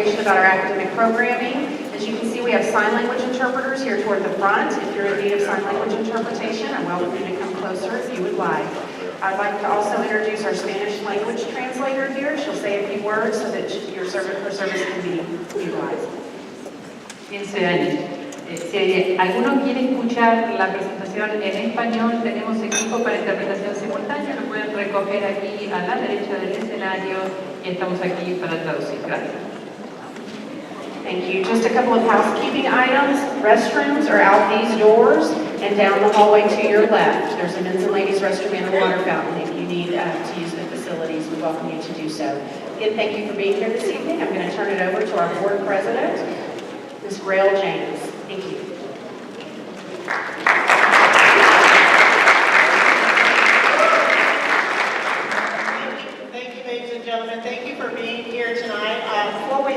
information about our academic programming. As you can see, we have sign language interpreters here toward the front. If you're in need of sign language interpretation, I welcome you to come closer if you would like. I'd like to also introduce our Spanish language translator here. She'll say a few words so that her service can be utilized. Bien, si alguno quiere escuchar la presentación en español, tenemos equipo para interpretación simultánea, lo pueden recoger aquí a la derecha del escenario y estamos aquí para traducir. Gracias. Thank you. Just a couple of housekeeping items. Restrooms are out these doors and down the hallway to your left. There's a men's and ladies' restroom and a water fountain. If you need to use the facilities, we welcome you to do so. Again, thank you for being here this evening. I'm going to turn it over to our board president, Ms. Rael James. Thank you. Thank you, ladies and gentlemen. Thank you for being here tonight. Before we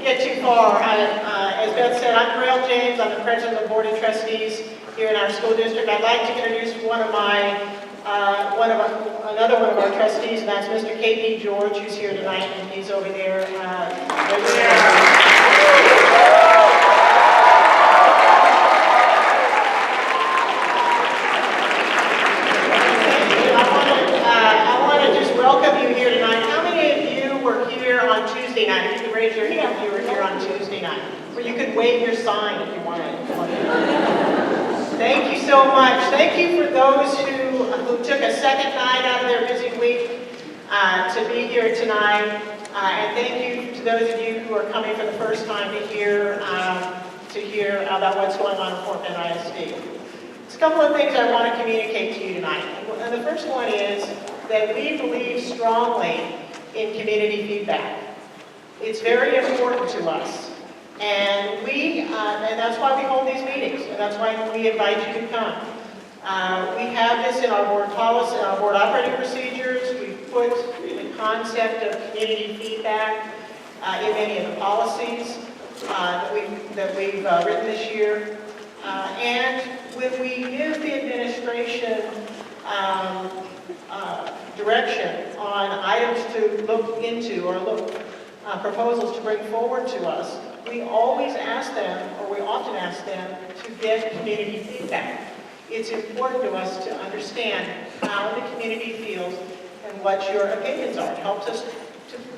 get too far, as Beth said, I'm Rael James. I'm the president of the Board of Trustees here in our school district. I'd like to introduce another one of our trustees, and that's Mr. K.P. George, who's here tonight, and he's over there. Welcome you here tonight. How many of you were here on Tuesday night? If you could raise your hand if you were here on Tuesday night. Or you could wave your sign if you wanted. Thank you so much. Thank you for those who took a second night out of their busy week to be here tonight. And thank you to those of you who are coming for the first time to hear about what's going on in Fort Bend ISD. There's a couple of things I want to communicate to you tonight. And the first one is that we believe strongly in community feedback. It's very important to us. And that's why we hold these meetings, and that's why we invite you to come. We have this in our board policy, in our board operating procedures. We've put the concept of community feedback in many of the policies that we've written this year. And when we give the administration direction on items to look into or proposals to bring forward to us, we always ask them, or we often ask them, to get community feedback. It's important to us to understand how the community feels and what your opinions are. It helps us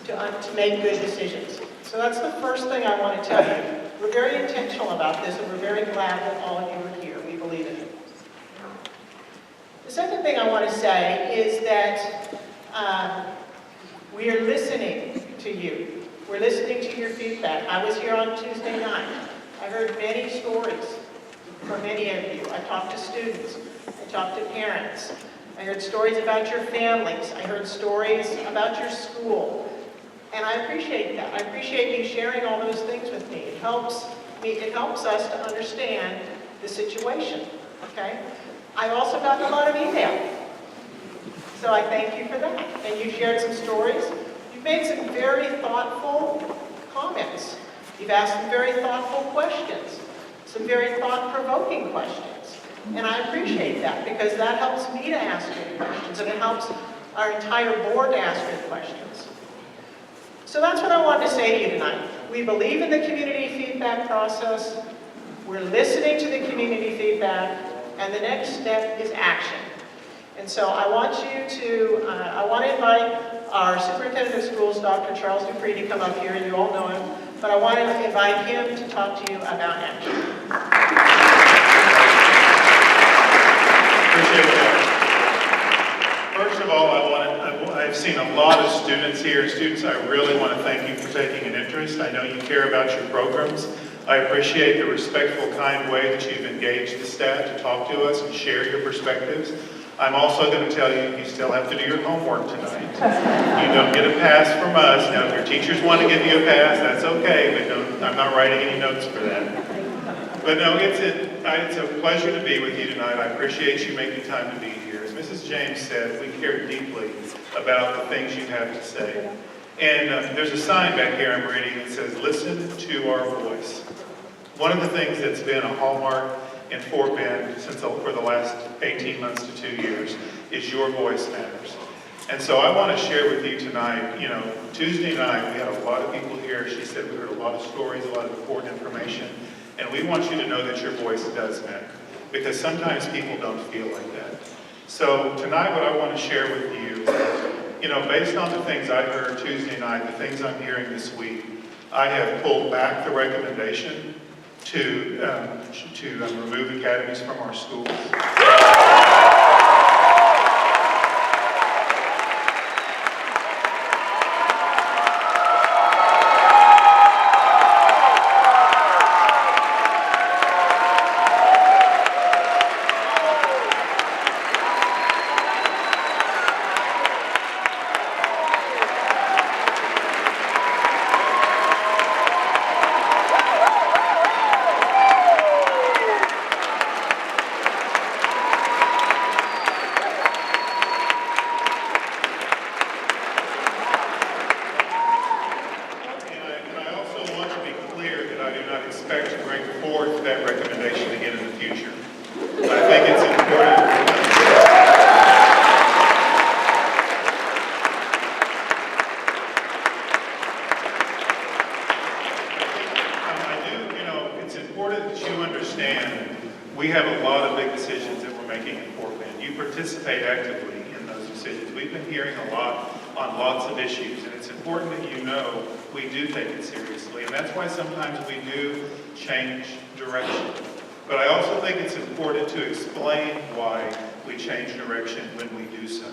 to make good decisions. So that's the first thing I want to tell you. We're very intentional about this, and we're very glad that all of you are here. We believe in it. The second thing I want to say is that we are listening to you. We're listening to your feedback. I was here on Tuesday night. I heard many stories from many of you. I talked to students. I talked to parents. I heard stories about your families. I heard stories about your school. And I appreciate that. I appreciate you sharing all those things with me. It helps us to understand the situation, okay? I also got a lot of email. So I thank you for that. And you shared some stories. You've made some very thoughtful comments. You've asked some very thoughtful questions, some very thought-provoking questions. And I appreciate that because that helps me to ask good questions, and it helps our entire board to ask good questions. So that's what I wanted to say to you tonight. We believe in the community feedback process. We're listening to the community feedback, and the next step is action. And so I want to invite our superintendent of schools, Dr. Charles Dupree, to come up here. You all know him, but I want to invite him to talk to you about action. Appreciate that. First of all, I've seen a lot of students here. Students, I really want to thank you for taking an interest. I know you care about your programs. I appreciate the respectful, kind way that you've engaged the staff to talk to us and share your perspectives. I'm also going to tell you, you still have to do your homework tonight. You don't get a pass from us. Now, if your teachers want to give you a pass, that's okay, but I'm not writing any notes for that. But no, it's a pleasure to be with you tonight. I appreciate you making time to be here. As Mrs. James said, we care deeply about the things you have to say. And there's a sign back here I'm reading that says, "Listen to our voice." One of the things that's been a hallmark in Fort Bend for the last 18 months to 2 years is your voice matters. And so I want to share with you tonight, Tuesday night, we had a lot of people here. She said we heard a lot of stories, a lot of important information. And we want you to know that your voice does matter. Because sometimes people don't feel like that. So tonight what I want to share with you, based on the things I heard Tuesday night, the things I'm hearing this week, I have pulled back the recommendation to remove academies from our schools. We have a lot of big decisions that we're making in Fort Bend. You participate actively in those decisions. We've been hearing a lot on lots of issues, and it's important that you know we do take it seriously, and that's why sometimes we do change direction. But I also think it's important to explain why we change direction when we do so.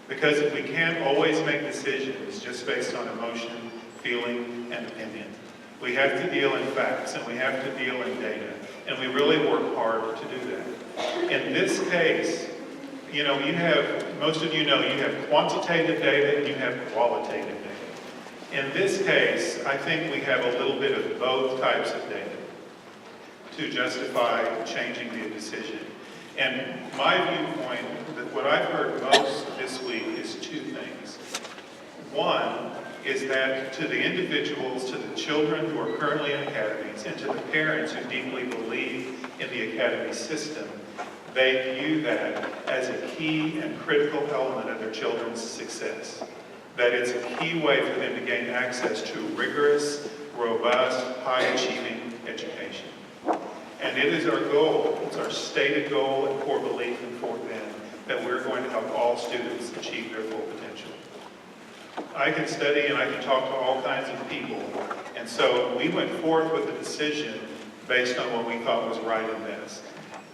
Because we can't always make decisions just based on emotion, feeling, and opinion. We have to deal in facts, and we have to deal in data. And we really work hard to do that. In this case, most of you know, you have quantitative data and you have qualitative data. In this case, I think we have a little bit of both types of data to justify changing the decision. And my viewpoint, that what I've heard most this week is two things. One is that to the individuals, to the children who are currently in academies, and to the parents who deeply believe in the academy system, they view that as a key and critical element of their children's success. That it's a key way for them to gain access to rigorous, robust, high-achieving education. And it is our goal, it's our stated goal and core belief in Fort Bend, that we're going to help all students achieve their full potential. I can study and I can talk to all kinds of people, and so we went forth with a decision based on what we thought was right and best.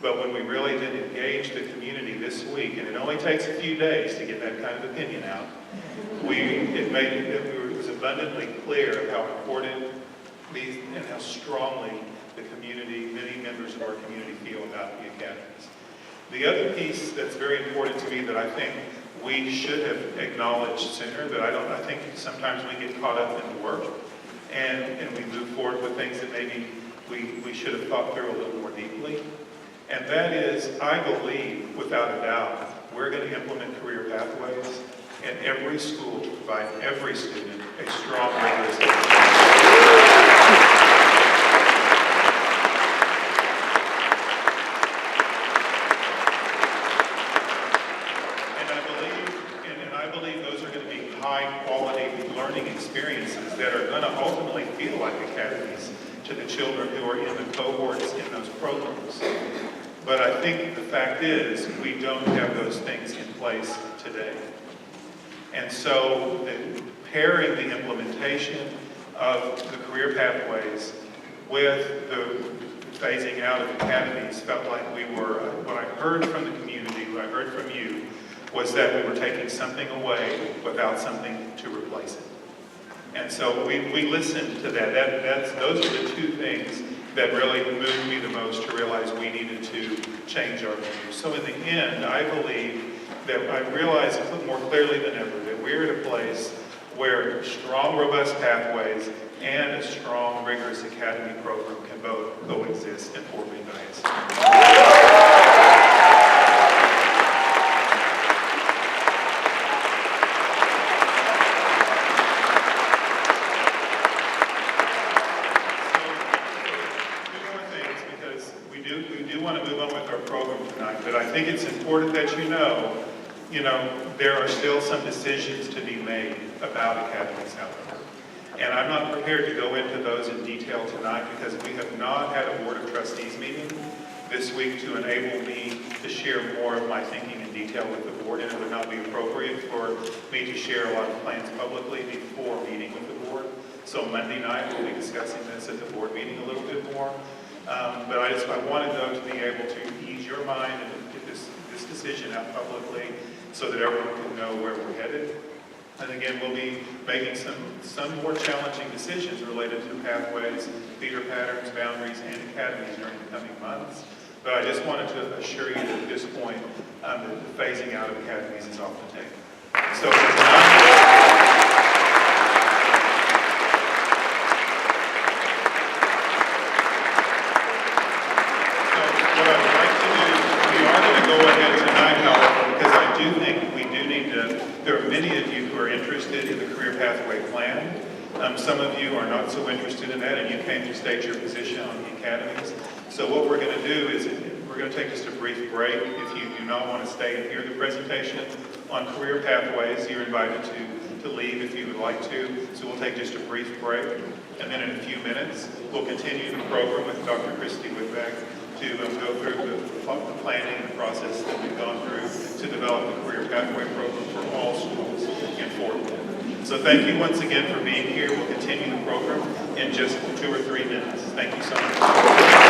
But when we really did engage the community this week, and it only takes a few days to get that kind of opinion out, it was abundantly clear of how important these and how strongly the community, many members of our community feel about the academies. The other piece that's very important to me that I think we should have acknowledged sooner, but I think sometimes we get caught up in the work and we move forward with things that maybe we should have thought through a little more deeply. And that is, I believe, without a doubt, we're going to implement career pathways in every school to provide every student a strong, rigorous education. I believe those are going to be high-quality learning experiences that are going to ultimately feel like academies to the children who are in the cohorts in those programs. But I think the fact is we don't have those things in place today. And so pairing the implementation of the career pathways with the phasing out of academies felt like we were, what I heard from the community, what I heard from you, was that we were taking something away without something to replace it. And so we listened to that. Those are the two things that really moved me the most to realize we needed to change our view. So in the end, I believe that I realize more clearly than ever that we're at a place where strong, robust pathways and a strong, rigorous academy program can both coexist in Fort Bend ISD. We do want to move on with our program tonight, but I think it's important that you know you know, there are still some decisions to be made about academies, however. And I'm not prepared to go into those in detail tonight because we have not had a Board of Trustees meeting this week to enable me to share more of my thinking in detail with the board, and it would not be appropriate for me to share a lot of plans publicly before meeting with the board. So Monday night, we'll be discussing this at the board meeting a little bit more. But I wanted, though, to be able to ease your mind and get this decision out publicly so that everyone can know where we're headed. And again, we'll be making some more challenging decisions related to pathways, feeder patterns, boundaries, and academies during the coming months. But I just wanted to assure you that at this point, that the phasing out of academies is off the table. So for tonight, what I'd like to do, we are going to go ahead tonight, however, because I do think we do need to, there are many of you who are interested in the career pathway plan. Some of you are not so interested in that, and you came to state your position on the academies. So what we're going to do is we're going to take just a brief break. If you do not want to stay and hear the presentation on career pathways, you're invited to leave if you would like to. So we'll take just a brief break, and then in a few minutes, we'll continue the program with Dr. Christy Whitbeck to go through the planning and the process that we've gone through to develop a career pathway program for all schools in Fort Worth. So thank you once again for being here. We'll continue the program in just 2 or 3 minutes. Thank you so much.